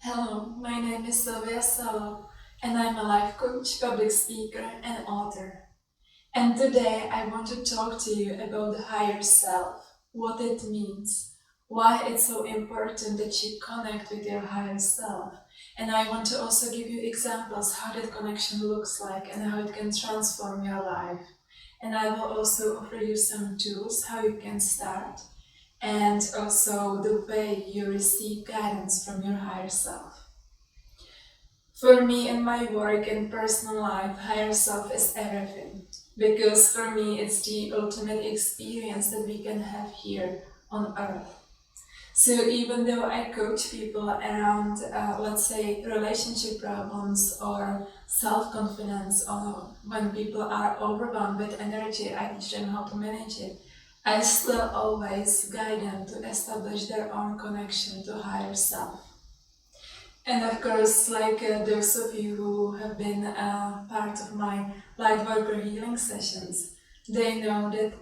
Hello, my name is Sylvia Salow, and I'm a life coach, public speaker, and author. And today I want to talk to you about the higher self, what it means, why it's so important that you connect with your higher self. And I want to also give you examples how that connection looks like and how it can transform your life. And I will also offer you some tools how you can start, and also the way you receive guidance from your higher self. For me in my work and personal life, higher self is everything. Because for me, it's the ultimate experience that we can have here on earth. So even though I coach people around, let's say, relationship problems or self-confidence, or when people are overwhelmed with energy, I teach them how to manage it. I still always guide them to establish their own connection to higher self. And of course, like those of you who have been part of my Lightworker Healing sessions, they know that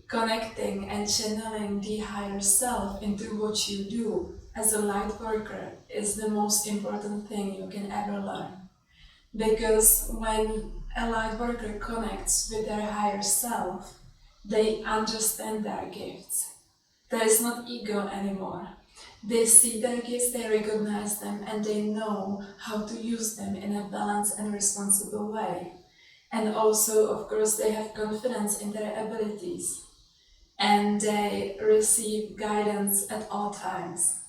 connecting and channeling the higher self into what you do as a light worker is the most important thing you can ever learn. Because when a light worker connects with their higher self, they understand their gifts. There is not ego anymore. They see their gifts, they recognize them, and they know how to use them in a balanced and responsible way. And also, of course, they have confidence in their abilities, and they receive guidance at all times.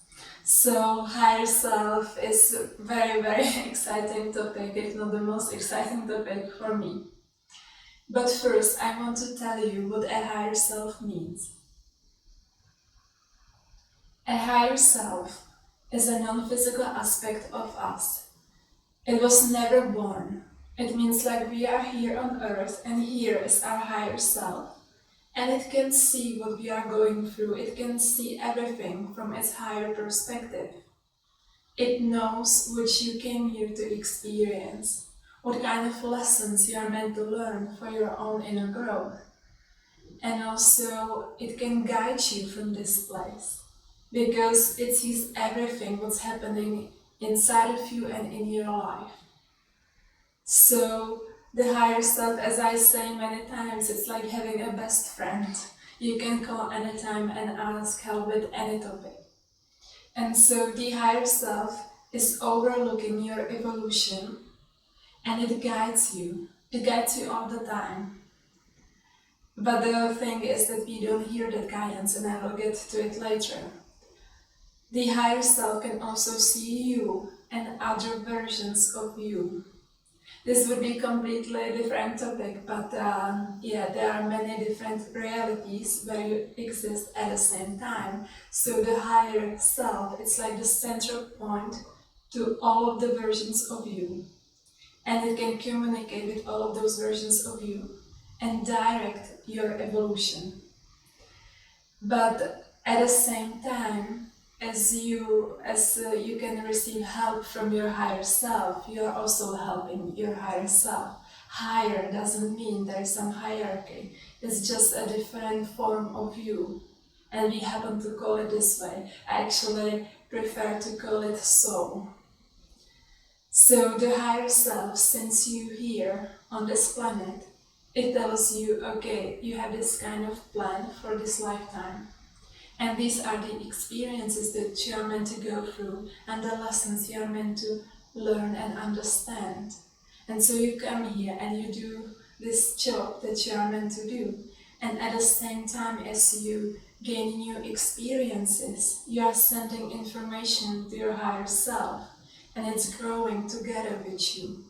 So higher self is a very, very exciting topic, if not the most exciting topic for me. But first, I want to tell you what a higher self means. A higher self is a non-physical aspect of us. It was never born. It means like we are here on earth, and here is our higher self. And it can see what we are going through. It can see everything from its higher perspective. It knows what you came here to experience, what kind of lessons you are meant to learn for your own inner growth. And also, it can guide you from this place, because it sees everything what's happening inside of you and in your life. So the higher self, as I say many times, it's like having a best friend. You can call anytime and ask help with any topic. And so the higher self is overlooking your evolution, and it guides you. It guides you all the time. But the thing is that we don't hear that guidance, and I will get to it later. The higher self can also see you and other versions of you. This would be a completely different topic, but there are many different realities where you exist at the same time. So the higher self, it's like the central point to all of the versions of you. And it can communicate with all of those versions of you and direct your evolution. But at the same time, as you can receive help from your higher self, you are also helping your higher self. Higher doesn't mean there is some hierarchy. It's just a different form of you. And we happen to call it this way. I actually prefer to call it soul. So the higher self sends you here on this planet. It tells you, okay, you have this kind of plan for this lifetime. And these are the experiences that you are meant to go through, and the lessons you are meant to learn and understand. And so you come here and you do this job that you are meant to do. And at the same time as you gain new experiences, you are sending information to your higher self, and it's growing together with you.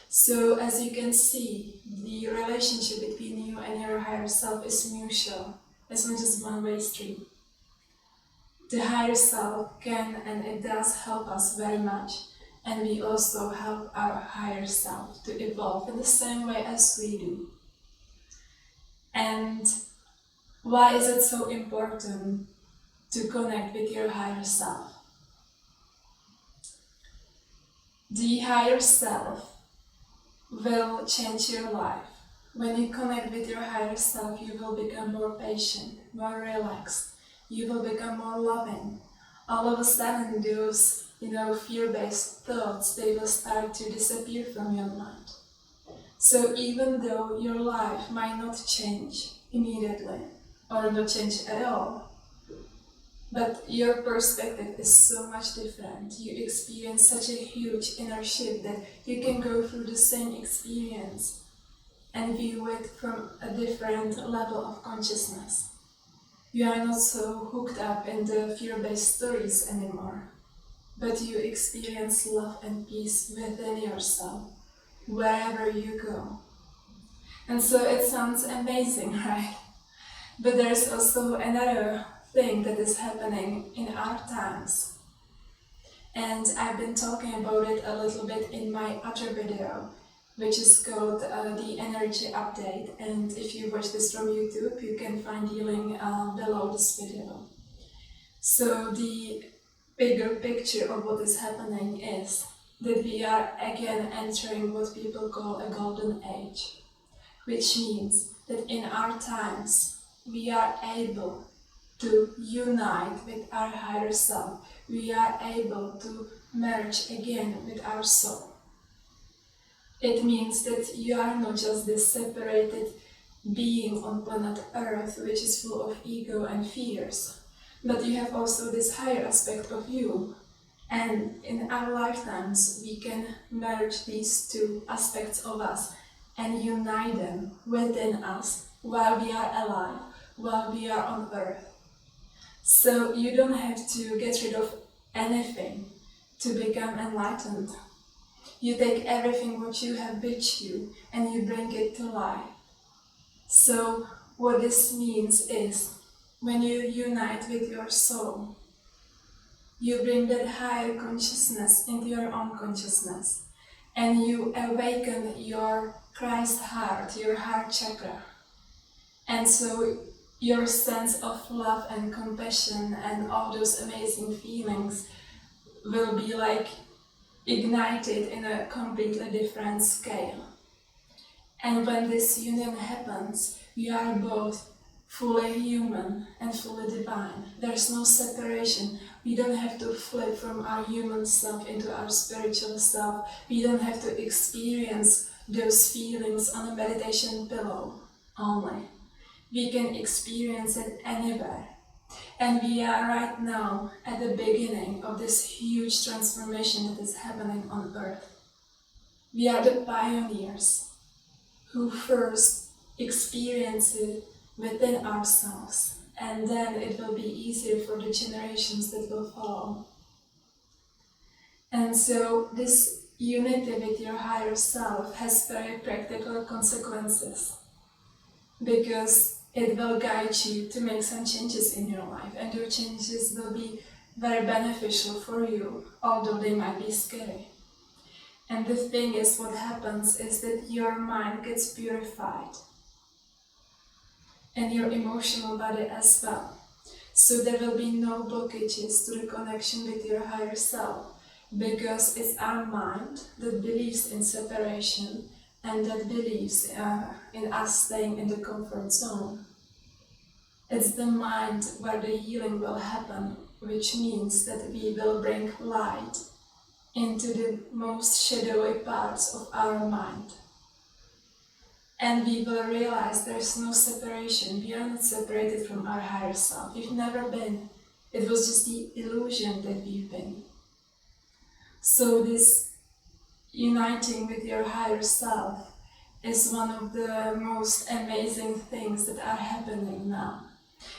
So as you can see, the relationship between you and your higher self is mutual. It's not just one-way street. The higher self can and it does help us very much, and we also help our higher self to evolve in the same way as we do. And why is it so important to connect with your higher self? The higher self will change your life. When you connect with your higher self, you will become more patient, more relaxed. You will become more loving. All of a sudden, those fear-based thoughts, they will start to disappear from your mind. So even though your life might not change immediately, or not change at all, but your perspective is so much different. You experience such a huge inner shift that you can go through the same experience and view it from a different level of consciousness. You are not so hooked up in the fear-based stories anymore, but you experience love and peace within yourself, wherever you go. And so it sounds amazing, right? But there's also another thing that is happening in our times. And I've been talking about it a little bit in my other video, which is called the Energy Update. And if you watch this from YouTube, you can find the link below this video. So the bigger picture of what is happening is that we are again entering what people call a golden age, which means that in our times we are able to unite with our higher self. We are able to merge again with our soul. It means that you are not just this separated being on planet Earth, which is full of ego and fears, but you have also this higher aspect of you. And in our lifetimes, we can merge these two aspects of us and unite them within us while we are alive, while we are on Earth. So you don't have to get rid of anything to become enlightened. You take everything what you have with you and you bring it to life. So what this means is, when you unite with your soul, you bring that higher consciousness into your own consciousness, and you awaken your Christ heart, your heart chakra. And so your sense of love and compassion and all those amazing feelings will be like ignited in a completely different scale. And when this union happens, we are both fully human and fully divine. There's no separation. We don't have to flip from our human self into our spiritual self. We don't have to experience those feelings on a meditation pillow only. We can experience it anywhere. And we are right now at the beginning of this huge transformation that is happening on Earth. We are the pioneers who first experience it within ourselves, and then it will be easier for the generations that will follow. And so this unity with your higher self has very practical consequences, because it will guide you to make some changes in your life, and your changes will be very beneficial for you, although they might be scary. And the thing is, what happens is that your mind gets purified, and your emotional body as well. So there will be no blockages to the connection with your higher self, because it's our mind that believes in separation and that believes in us staying in the comfort zone. It's the mind where the healing will happen, which means that we will bring light into the most shadowy parts of our mind. And we will realize there's no separation. We are not separated from our higher self. We've never been. It was just the illusion that we've been. So this uniting with your higher self is one of the most amazing things that are happening now.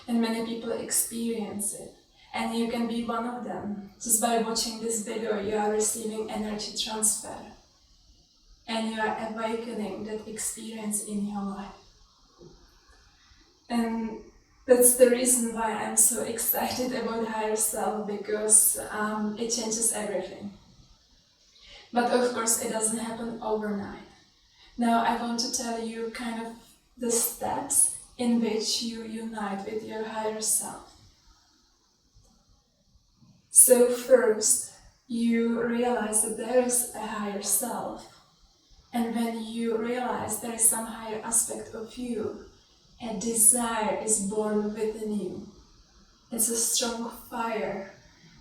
And many people experience it. And you can be one of them. Just by watching this video, you are receiving energy transfer. And you are awakening that experience in your life. And that's the reason why I'm so excited about higher self, because it changes everything. But of course, it doesn't happen overnight. Now I want to tell you kind of the steps in which you unite with your higher self. So first, you realize that there is a higher self. And when you realize there is some higher aspect of you, a desire is born within you. It's a strong fire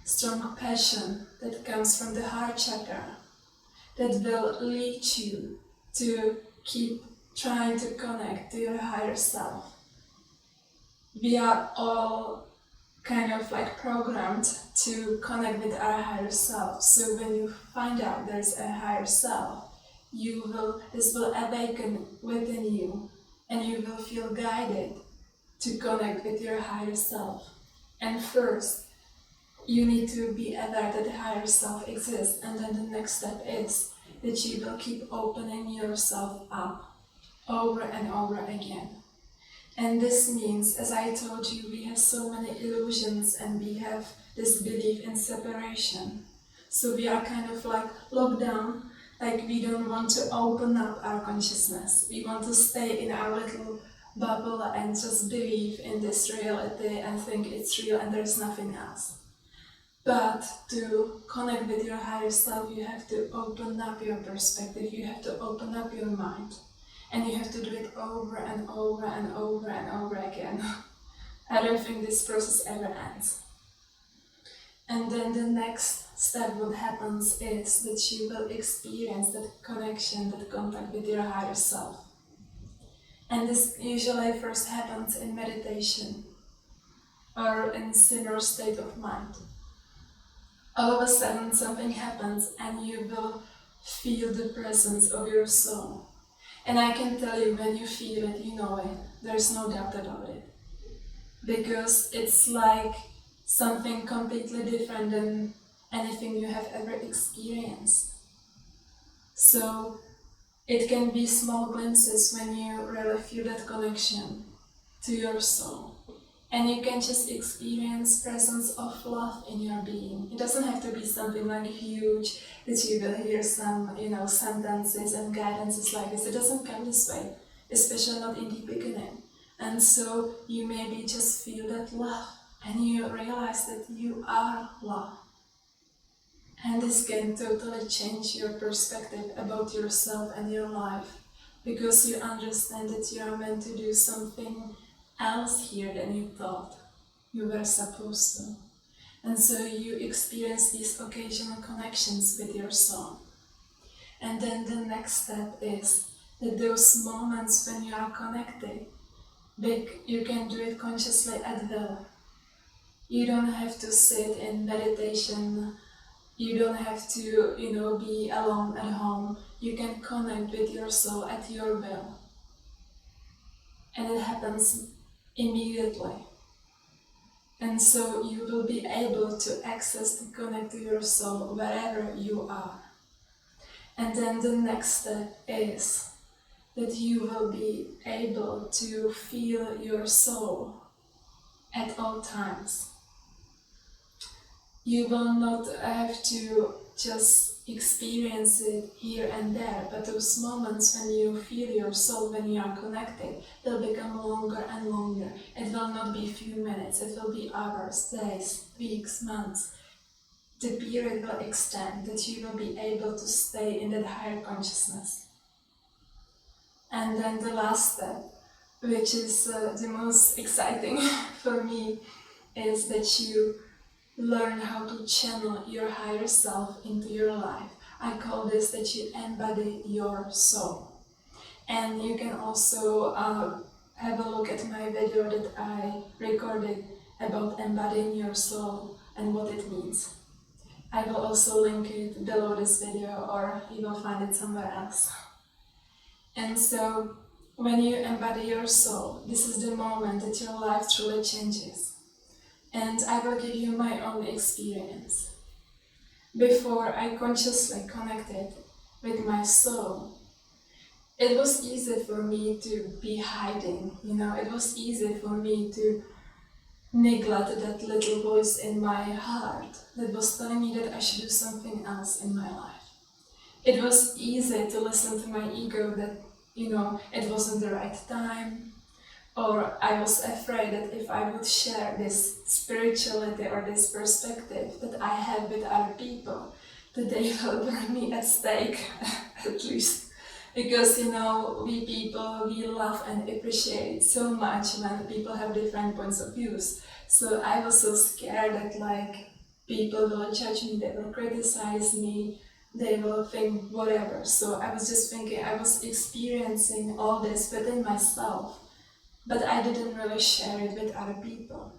strong passion that comes from the heart chakra that will lead you to keep trying to connect to your higher self. We are all kind of like programmed to connect with our higher self. So when you find out there's a higher self, this will awaken within you, and you will feel guided to connect with your higher self. And first, you need to be aware that the higher self exists, and then the next step is that you will keep opening yourself up over and over again. And this means, as I told you, we have so many illusions and we have this belief in separation. So we are kind of like locked down, like we don't want to open up our consciousness. We want to stay in our little bubble and just believe in this reality and think it's real and there's nothing else. But to connect with your higher self, you have to open up your perspective, you have to open up your mind. And you have to do it over and over and over and over again. I don't think this process ever ends. And then the next step, what happens is that you will experience that connection, that contact with your higher self. And this usually first happens in meditation or in similar state of mind. All of a sudden something happens and you will feel the presence of your soul. And I can tell you, when you feel it, you know it. There's no doubt about it. Because it's like something completely different than anything you have ever experienced. So it can be small glimpses when you really feel that connection to your soul. And you can just experience presence of love in your being. It doesn't have to be something like huge, that you will hear some, sentences and guidances like this. It doesn't come this way, especially not in the beginning. And so you maybe just feel that love, and you realize that you are love. And this can totally change your perspective about yourself and your life, because you understand that you are meant to do something else here than you thought you were supposed to. And so you experience these occasional connections with your soul. And then the next step is that those moments when you are connected, you can do it consciously at will. You don't have to sit in meditation. You don't have to, be alone at home. You can connect with your soul at your will. And it happens immediately. And so you will be able to access and connect to your soul wherever you are. And then the next step is that you will be able to feel your soul at all times. You will not have to just experience it here and there, but those moments when you feel your soul, when you are connected, they'll become longer and longer. It will not be a few minutes, it will be hours, days, weeks, months. The period will extend, that you will be able to stay in that higher consciousness. And then the last step, which is the most exciting for me, is that you learn how to channel your higher self into your life. I call this that you embody your soul. And you can also have a look at my video that I recorded about embodying your soul and what it means. I will also link it below this video, or you will find it somewhere else. And so when you embody your soul, this is the moment that your life truly changes. And I will give you my own experience. Before I consciously connected with my soul, it was easy for me to be hiding, it was easy for me to neglect that little voice in my heart that was telling me that I should do something else in my life. It was easy to listen to my ego that, it wasn't the right time, or I was afraid that if I would share this spirituality or this perspective that I have with other people, that they will burn me at stake, at least. Because, we people, we love and appreciate so much when people have different points of views. So I was so scared that, people will judge me, they will criticize me, they will think whatever. So I was just thinking, I was experiencing all this within myself, but I didn't really share it with other people.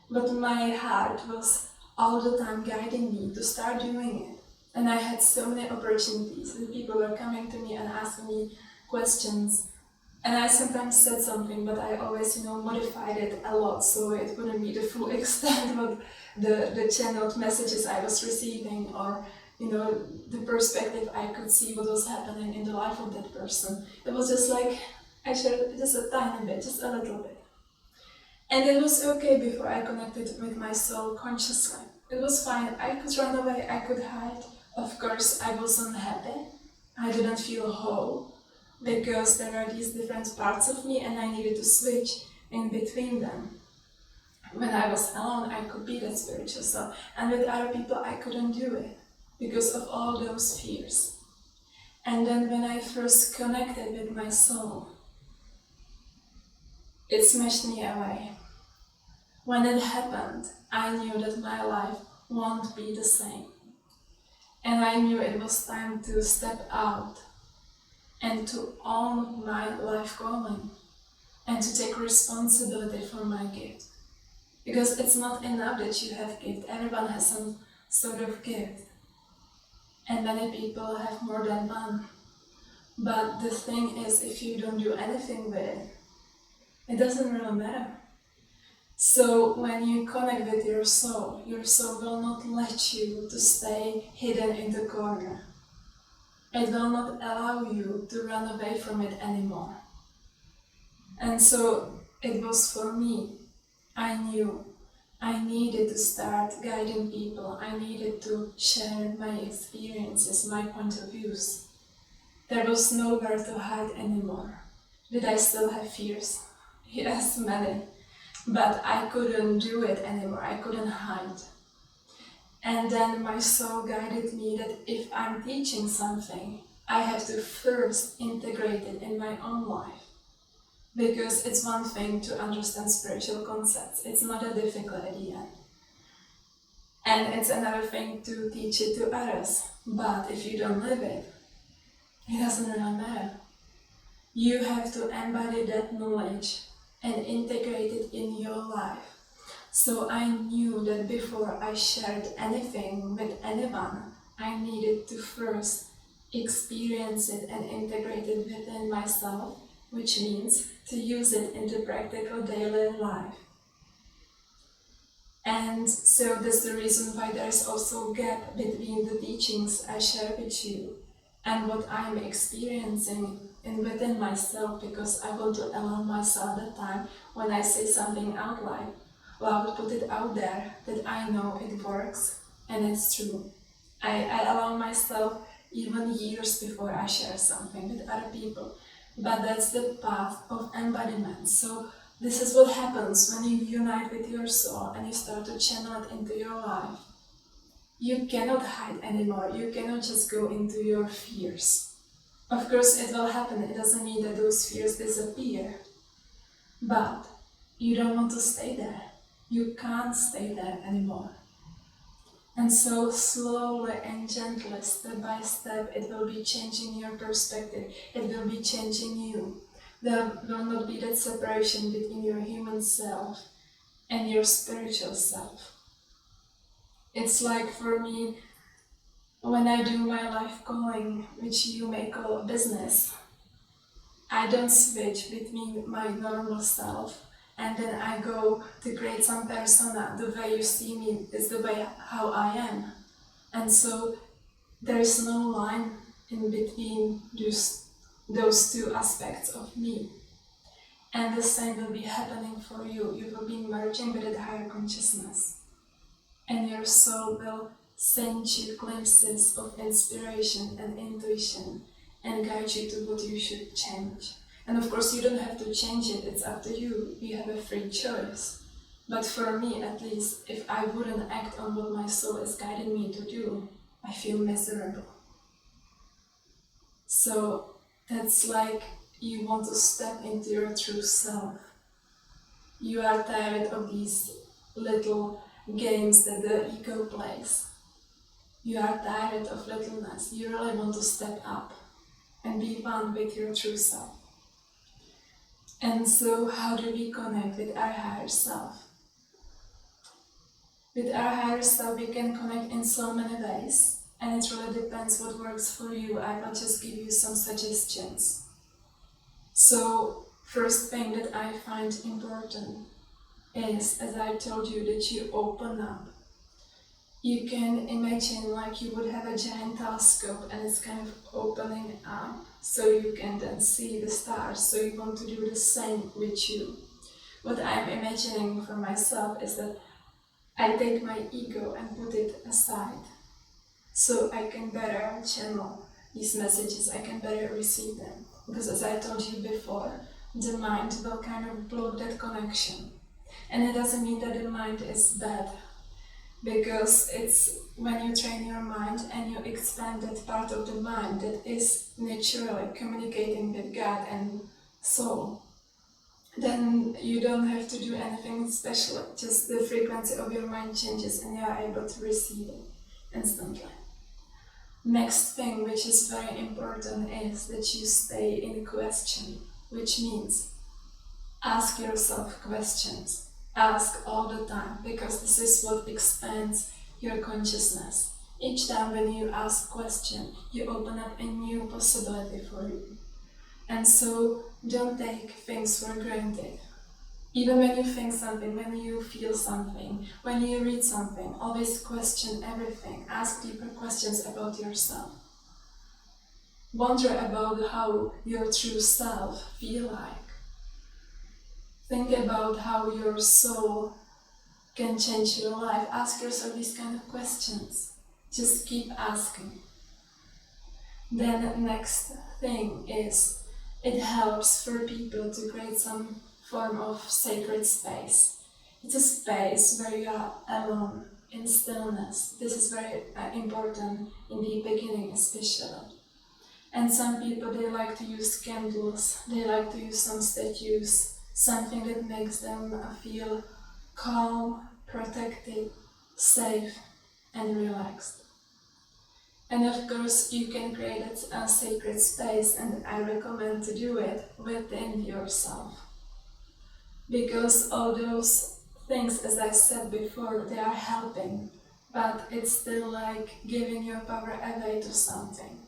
But my heart was all the time guiding me to start doing it. And I had so many opportunities, and people were coming to me and asking me questions. And I sometimes said something, but I always, modified it a lot, so it wouldn't be the full extent of the channeled messages I was receiving, or, the perspective I could see what was happening in the life of that person. It was just like, I shared just a tiny bit, just a little bit. And it was okay before I connected with my soul consciously. It was fine, I could run away, I could hide. Of course, I wasn't happy. I didn't feel whole, because there are these different parts of me and I needed to switch in between them. When I was alone, I could be that spiritual self, and with other people I couldn't do it because of all those fears. And then when I first connected with my soul, it smashed me away. When it happened, I knew that my life won't be the same. And I knew it was time to step out and to own my life calling and to take responsibility for my gift. Because it's not enough that you have gift. Everyone has some sort of gift. And many people have more than one. But the thing is, if you don't do anything with it, it doesn't really matter. So when you connect with your soul will not let you to stay hidden in the corner. It will not allow you to run away from it anymore. And so it was for me. I knew I needed to start guiding people. I needed to share my experiences, my point of views. There was nowhere to hide anymore. Did I still have fears? Yes, many. But I couldn't do it anymore. I couldn't hide. And then my soul guided me that if I'm teaching something, I have to first integrate it in my own life. Because it's one thing to understand spiritual concepts. It's not a difficult idea. And it's another thing to teach it to others. But if you don't live it, it doesn't really matter. You have to embody that knowledge and integrate it in your life. So I knew that before I shared anything with anyone, I needed to first experience it and integrate it within myself, which means to use it in the practical daily life. And so that's the reason why there is also a gap between the teachings I share with you and what I'm experiencing within myself, because I want to allow myself the time when I say something out loud, put it out there, that I know it works and it's true. I allow myself even years before I share something with other people. But that's the path of embodiment. So this is what happens when you unite with your soul and you start to channel it into your life. You cannot hide anymore. You cannot just go into your fears. Of course, it will happen. It doesn't mean that those fears disappear. But you don't want to stay there. You can't stay there anymore. And so slowly and gently, step by step, it will be changing your perspective. It will be changing you. There will not be that separation between your human self and your spiritual self. It's like for me, when I do my life calling, which you may call a business, I don't switch between my normal self and then I go to create some persona. The way you see me is the way how I am. And so there is no line in between those two aspects of me. And the same will be happening for you. You will be merging with a higher consciousness. And your soul will send you glimpses of inspiration and intuition and guide you to what you should change. And of course, you don't have to change it, it's up to you. You have a free choice. But for me, at least, if I wouldn't act on what my soul is guiding me to do, I feel miserable. So that's like you want to step into your true self. You are tired of these little games that the ego plays. You are tired of littleness. You really want to step up and be one with your true self. And so how do we connect with our higher self? With our higher self we can connect in so many ways, and it really depends what works for you. I will just give you some suggestions. So first thing that I find important is, as I told you, that you open up. You can imagine like you would have a giant telescope and it's kind of opening up so you can then see the stars. So you want to do the same with you. What I'm imagining for myself is that I take my ego and put it aside so I can better channel these messages, I can better receive them. Because as I told you before, the mind will kind of block that connection. And it doesn't mean that the mind is bad, because it's when you train your mind and you expand that part of the mind that is naturally communicating with God and soul, then you don't have to do anything special, just the frequency of your mind changes and you are able to receive it instantly. Next thing, which is very important, is that you stay in question, which means ask yourself questions. Ask all the time, because this is what expands your consciousness. Each time when you ask a question, you open up a new possibility for you. And so don't take things for granted. Even when you think something, when you feel something, when you read something, always question everything. Ask deeper questions about yourself. Wonder about how your true self feels like. Think about how your soul can change your life. Ask yourself these kind of questions. Just keep asking. Then the next thing is, it helps for people to create some form of sacred space. It's a space where you are alone, in stillness. This is very important in the beginning especially. And some people, they like to use candles, they like to use some statues, something that makes them feel calm, protected, safe and relaxed. And of course you can create a sacred space, and I recommend to do it within yourself. Because all those things, as I said before, they are helping, but it's still like giving your power away to something.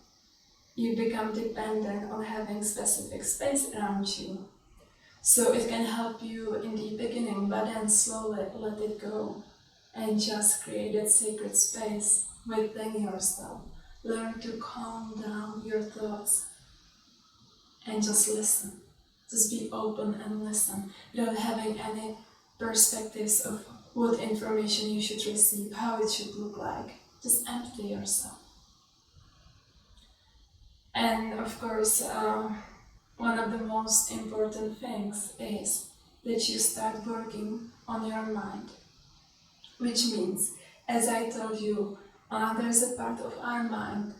You become dependent on having specific space around you. So it can help you in the beginning, but then slowly let it go and just create that sacred space within yourself. Learn to calm down your thoughts and just listen. Just be open and listen without having any perspectives of what information you should receive, how it should look like. Just empty yourself. And of course, one of the most important things is that you start working on your mind. Which means, as I told you, there's a part of our mind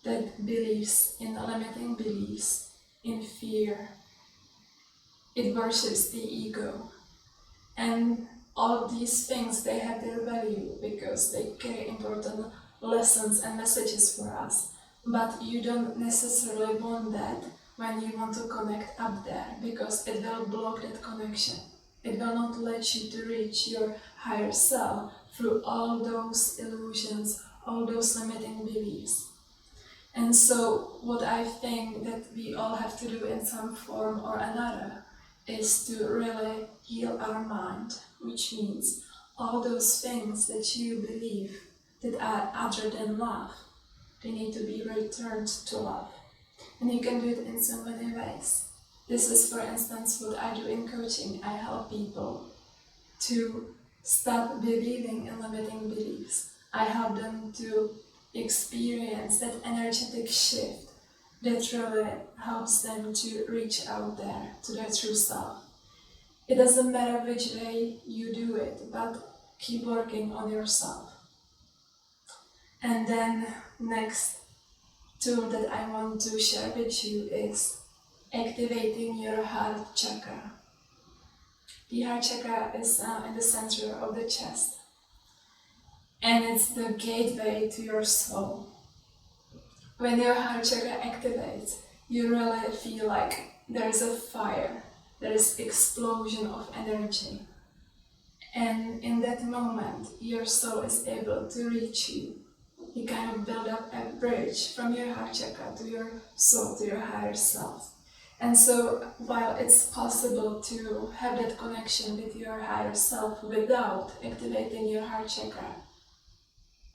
that believes in limiting beliefs, in fear. It worships the ego. And all of these things, they have their value because they carry important lessons and messages for us. But you don't necessarily want that when you want to connect up there, because it will block that connection. It will not let you to reach your higher self through all those illusions, all those limiting beliefs. And so what I think that we all have to do in some form or another is to really heal our mind, which means all those things that you believe that are other than love, they need to be returned to love. And you can do it in so many ways. This is, for instance, what I do in coaching. I help people to stop believing in limiting beliefs. I help them to experience that energetic shift that really helps them to reach out there to their true self. It doesn't matter which way you do it, but keep working on yourself. And then next tool that I want to share with you is activating your heart chakra. The heart chakra is in the center of the chest. and it's the gateway to your soul. When your heart chakra activates, you really feel like there is a fire, there is explosion of energy. And in that moment, your soul is able to reach you. You kind of build up a bridge from your heart chakra to your soul, to your higher self. And so while it's possible to have that connection with your higher self without activating your heart chakra,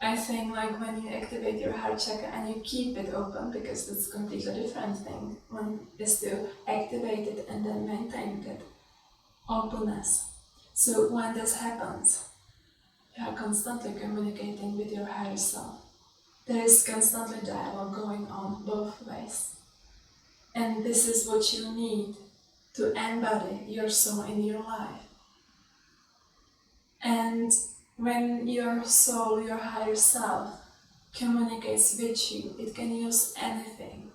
I think like when you activate your heart chakra and you keep it open, because that's a completely different thing. One is to activate it and then maintain that openness. So when this happens, you are constantly communicating with your higher self. There is constantly dialogue going on both ways. And this is what you need to embody your soul in your life. And when your soul, your higher self, communicates with you, it can use anything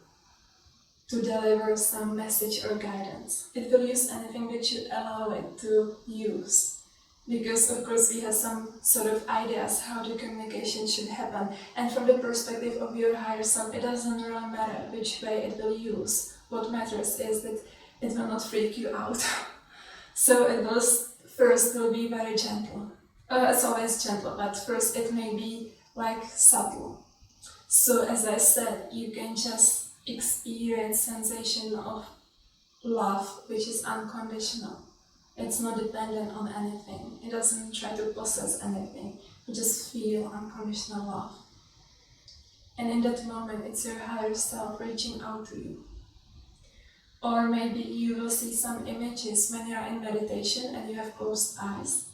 to deliver some message or guidance. It will use anything that you allow it to use. Because of course we have some sort of ideas how the communication should happen. And from the perspective of your higher self, it doesn't really matter which way it will use. What matters is that it will not freak you out. So it will first be very gentle. It's always gentle, but first it may be like subtle. So as I said, you can just experience sensation of love, which is unconditional. It's not dependent on anything. It doesn't try to possess anything. You just feel unconditional love. And in that moment, it's your higher self reaching out to you. Or maybe you will see some images when you are in meditation and you have closed eyes.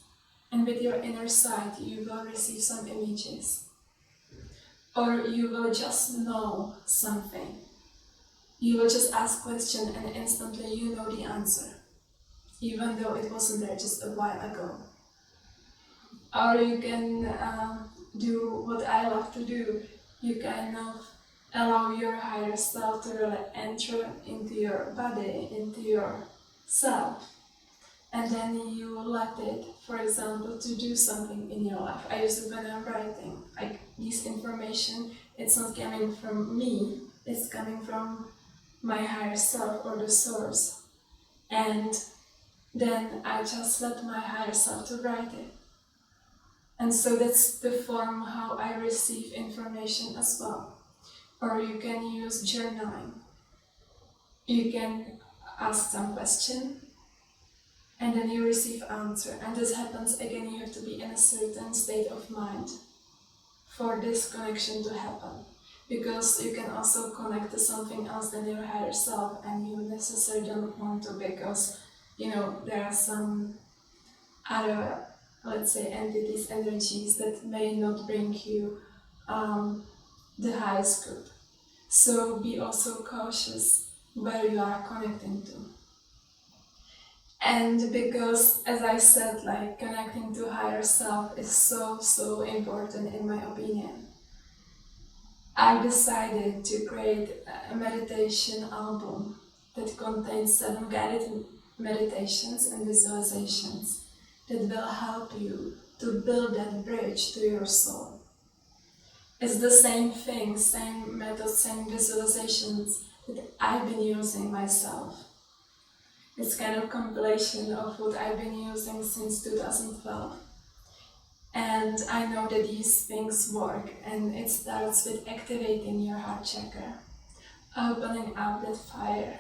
And with your inner sight, you will receive some images. Or you will just know something. You will just ask a question and instantly you know the answer, even though it wasn't there just a while ago. Or you can do what I love to do. You kind of allow your higher self to really enter into your body, into your self. And then you let it, for example, to do something in your life. I use it when I'm writing. Like this information, it's not coming from me, it's coming from my higher self or the source. And then I just let my higher self to write it. And so that's the form how I receive information as well. Or you can use journaling. You can ask some question and then you receive answer. And this happens again, you have to be in a certain state of mind for this connection to happen. Because you can also connect to something else than your higher self and you necessarily don't want to, because there are some other, let's say, entities, energies that may not bring you the highest good. So be also cautious where you are connecting to. And because, as I said, like connecting to higher self is so important in my opinion, I decided to create a meditation album that contains 7 guided meditations and visualizations that will help you to build that bridge to your soul. It's the same thing, same method, same visualizations that I've been using myself. It's kind of compilation of what I've been using since 2012. And I know that these things work, and it starts with activating your heart chakra, opening up that fire,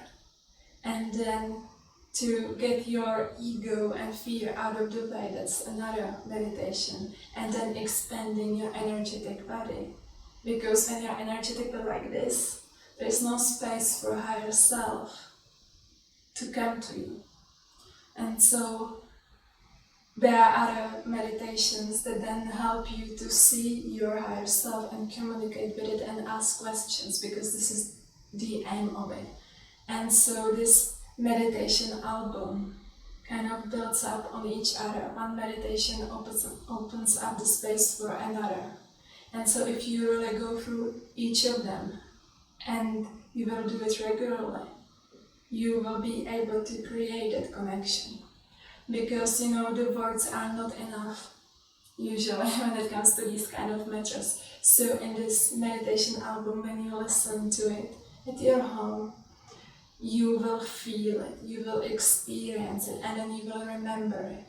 and then to get your ego and fear out of the way, that's another meditation, and then expanding your energetic body. Because when you're energetically like this, there's no space for higher self to come to you. And so there are other meditations that then help you to see your higher self and communicate with it and ask questions, because this is the aim of it. And so this meditation album kind of builds up on each other. One meditation opens up the space for another. And so if you really go through each of them and you will do it regularly, you will be able to create that connection. Because the words are not enough. usually when it comes to these kind of matters. So in this meditation album, when you listen to it at your home, you will feel it, you will experience it, and then you will remember it.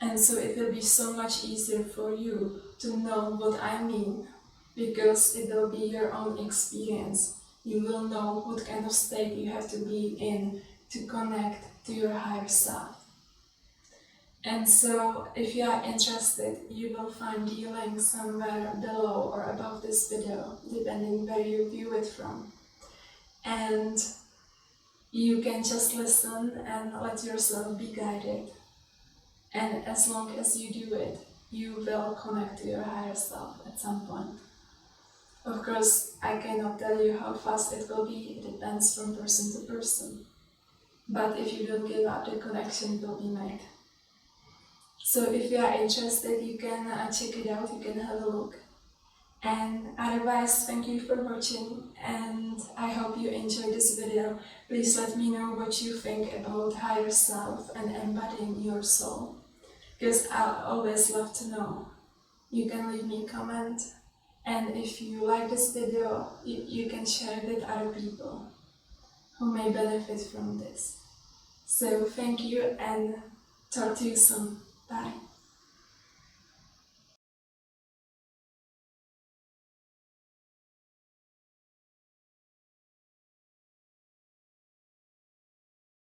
And so it will be so much easier for you to know what I mean, because it will be your own experience. You will know what kind of state you have to be in to connect to your higher self. And so if you are interested, you will find the link somewhere below or above this video, depending where you view it from. And you can just listen and let yourself be guided. And as long as you do it, you will connect to your higher self at some point. Of course, I cannot tell you how fast it will be, it depends from person to person. But if you don't give up, the connection will be made. So if you are interested, you can check it out, you can have a look. And otherwise, thank you for watching, and I hope you enjoyed this video. Please let me know what you think about higher self and embodying your soul, because I always love to know. You can leave me a comment, and if you like this video, you can share it with other people who may benefit from this. So thank you, and talk to you soon. Bye.